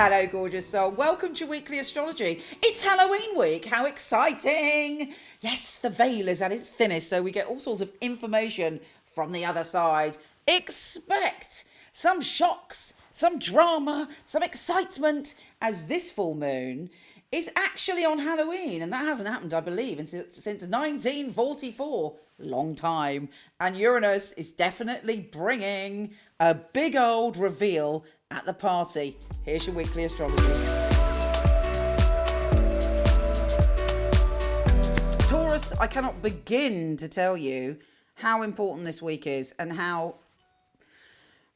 Hello, gorgeous soul. Welcome to Weekly Astrology. It's Halloween week. How exciting! Yes, the veil is at its thinnest, so we get all sorts of information from the other side. Expect some shocks, some drama, some excitement, as this full moon is actually on Halloween, and that hasn't happened, I believe, since 1944. Long time. And Uranus is definitely bringing a big old reveal at the party. Here's your weekly astrology. Taurus, I cannot begin to tell you how important this week is and how,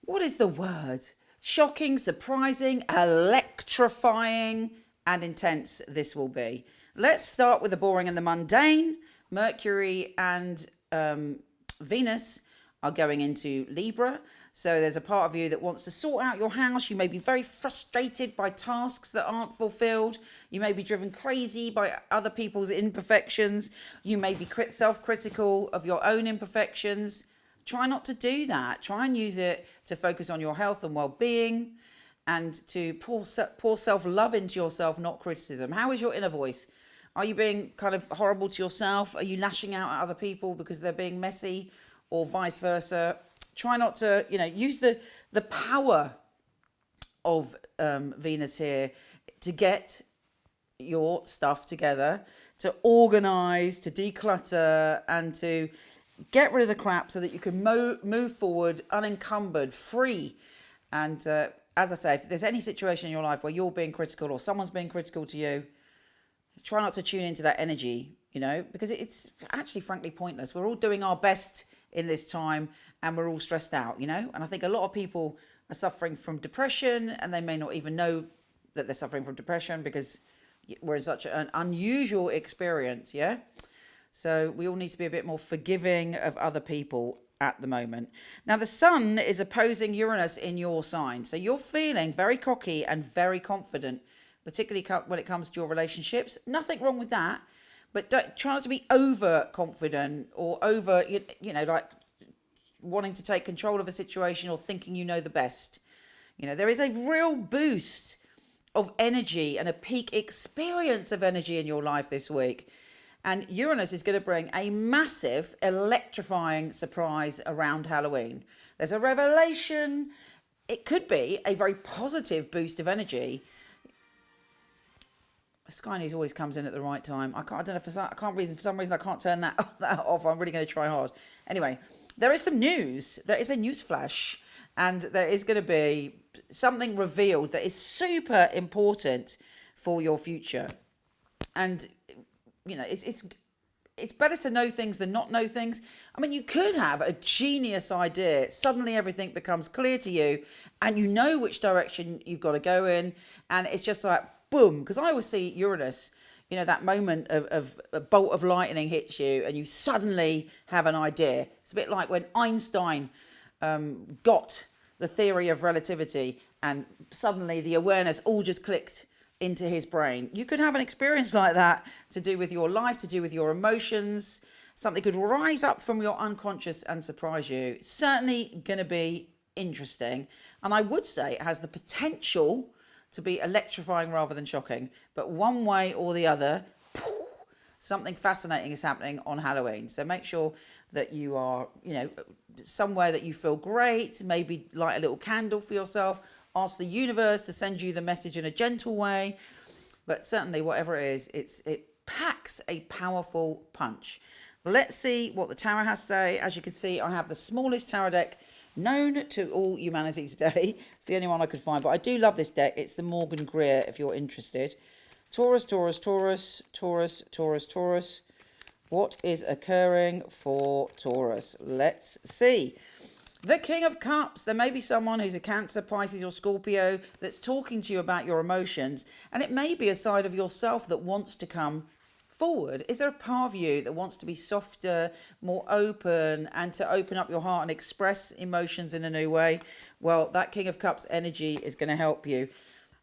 what is the word? Shocking, surprising, electrifying, and intense this will be. Let's start with the boring and the mundane. Mercury and Venus are going into Libra. So there's a part of you that wants to sort out your house. You may be very frustrated by tasks that aren't fulfilled. You may be driven crazy by other people's imperfections. You may be self-critical of your own imperfections. Try not to do that. Try and use it to focus on your health and well-being and to pour self-love into yourself, not criticism. How is your inner voice? Are you being kind of horrible to yourself? Are you lashing out at other people because they're being messy, or vice versa? Try not to, use the power of Venus here to get your stuff together, to organise, to declutter, and to get rid of the crap so that you can move forward unencumbered, free. And as I say, if there's any situation in your life where you're being critical or someone's being critical to you, try not to tune into that energy, because it's actually frankly pointless. We're all doing our best in this time and we're all stressed out, And I think a lot of people are suffering from depression and they may not even know that they're suffering from depression because we're in such an unusual experience, yeah? So we all need to be a bit more forgiving of other people at the moment. Now, the sun is opposing Uranus in your sign. So you're feeling very cocky and very confident, particularly when it comes to your relationships. Nothing wrong with that, but try not to be overconfident or like wanting to take control of a situation or thinking you know the best. There is a real boost of energy and a peak experience of energy in your life this week. And Uranus is going to bring a massive, electrifying surprise around Halloween. There's a revelation. It could be a very positive boost of energy. Sky News always comes in at the right time. I don't know, for some reason I can't turn that off. I'm really going to try hard. Anyway, there is some news. There is a news flash, and there is going to be something revealed that is super important for your future. And it's better to know things than not know things. I mean, you could have a genius idea. Suddenly everything becomes clear to you and you know which direction you've got to go in. And it's just like, boom. Because I always see Uranus, that moment of a bolt of lightning hits you and you suddenly have an idea. It's a bit like when Einstein got the theory of relativity and suddenly the awareness all just clicked into his brain. You could have an experience like that to do with your life, to do with your emotions. Something could rise up from your unconscious and surprise you. It's certainly going to be interesting. And I would say it has the potential to be electrifying rather than shocking. But one way or the other, something fascinating is happening on Halloween. So make sure that you are, somewhere that you feel great. Maybe light a little candle for yourself. Ask the universe to send you the message in a gentle way. But certainly, whatever it is, it packs a powerful punch. Let's see what the tarot has to say. As you can see, I have the smallest tarot deck known to all humanity today. It's the only one I could find. But I do love this deck. It's the Morgan Greer, if you're interested. Taurus, Taurus, Taurus, Taurus, Taurus, Taurus. What is occurring for Taurus? Let's see. The King of Cups. There may be someone who's a Cancer, Pisces or Scorpio that's talking to you about your emotions. And it may be a side of yourself that wants to come forward. Is there a part of you that wants to be softer, more open, and to open up your heart and express emotions in a new way? Well, that King of Cups energy is going to help you.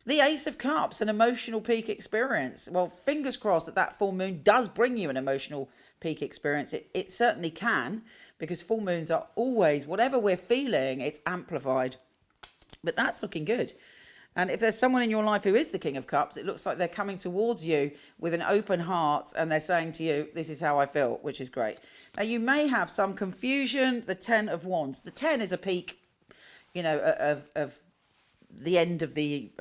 The Ace of Cups, an emotional peak experience. Well, fingers crossed that full moon does bring you an emotional peak experience. It certainly can, because full moons are always, whatever we're feeling, it's amplified. But that's looking good. And if there's someone in your life who is the King of Cups, it looks like they're coming towards you with an open heart and they're saying to you, this is how I feel, which is great. Now, you may have some confusion. The 10 of Wands. The 10 is a peak, you know, of the end of the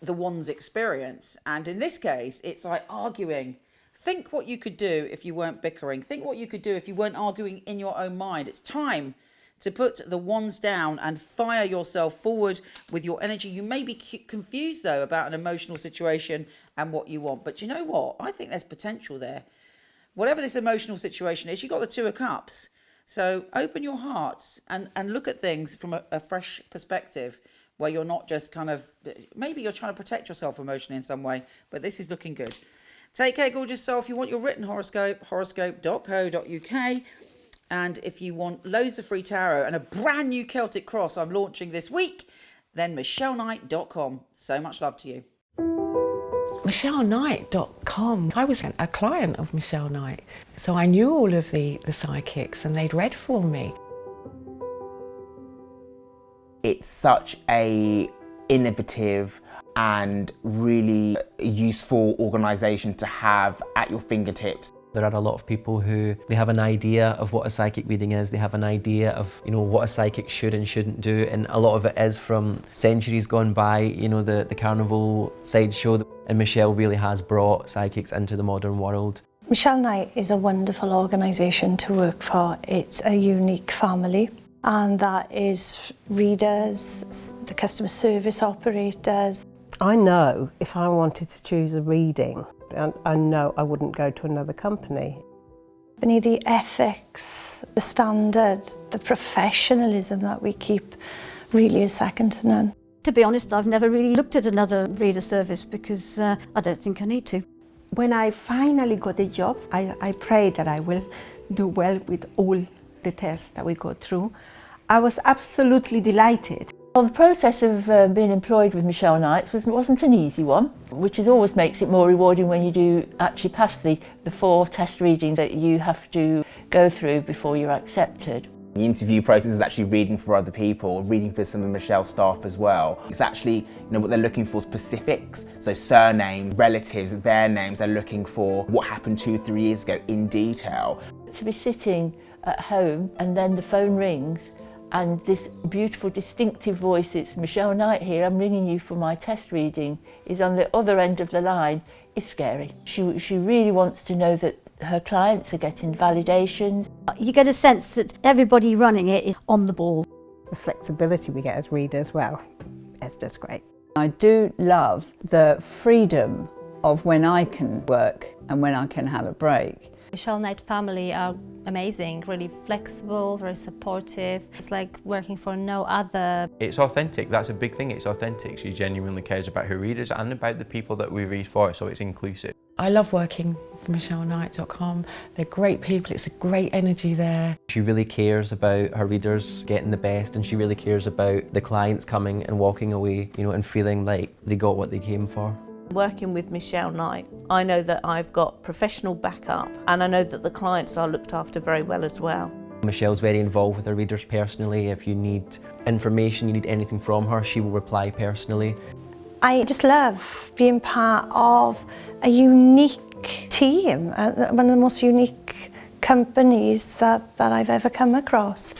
Wands experience. And in this case, it's like arguing. Think what you could do if you weren't bickering. Think what you could do if you weren't arguing in your own mind. It's time to put the wands down and fire yourself forward with your energy. You may be confused, though, about an emotional situation and what you want. But you know what? I think there's potential there. Whatever this emotional situation is, you've got the 2 of Cups. So open your hearts and look at things from a fresh perspective where you're not just kind of, maybe you're trying to protect yourself emotionally in some way, but this is looking good. Take care, gorgeous soul. If you want your written horoscope, horoscope.co.uk. And if you want loads of free tarot and a brand new Celtic cross I'm launching this week, then michelleknight.com. So much love to you. michelleknight.com. I was a client of Michele Knight, so I knew all of the psychics and they'd read for me. It's such a innovative and really useful organisation to have at your fingertips. There are a lot of people who, they have an idea of what a psychic reading is, they have an idea of, you know, what a psychic should and shouldn't do, and a lot of it is from centuries gone by, you know, the carnival sideshow, and Michele really has brought psychics into the modern world. Michele Knight is a wonderful organisation to work for. It's a unique family, and that is readers, the customer service operators. I know if I wanted to choose a reading, I know I wouldn't go to another company. The ethics, the standard, the professionalism that we keep really is second to none. To be honest, I've never really looked at another reader service because I don't think I need to. When I finally got a job, I pray that I will do well with all the tests that we go through. I was absolutely delighted. Well, the process of being employed with Michele Knight wasn't an easy one, which always makes it more rewarding when you do actually pass the 4 test readings that you have to go through before you're accepted. The interview process is actually reading for other people, reading for some of Michelle's staff as well. It's actually, you know, what they're looking for, specifics, so surname, relatives, their names. They're looking for what happened 2-3 years ago in detail. To be sitting at home and then the phone rings and this beautiful distinctive voice, it's Michele Knight here, I'm ringing you for my test reading, is on the other end of the line, is scary. She really wants to know that her clients are getting validations. You get a sense that everybody running it is on the ball. The flexibility we get as readers, well, it's just great. I do love the freedom of when I can work and when I can have a break. Michele Knight family are amazing, really flexible, very supportive. It's like working for no other. It's authentic, that's a big thing, it's authentic. She genuinely cares about her readers and about the people that we read for, so it's inclusive. I love working for michelleknight.com. They're great people, it's a great energy there. She really cares about her readers getting the best, and she really cares about the clients coming and walking away, you know, and feeling like they got what they came for. Working with Michele Knight, I know that I've got professional backup and I know that the clients are looked after very well as well. Michele's very involved with her readers personally. If you need information, you need anything from her, she will reply personally. I just love being part of a unique team, one of the most unique companies that I've ever come across.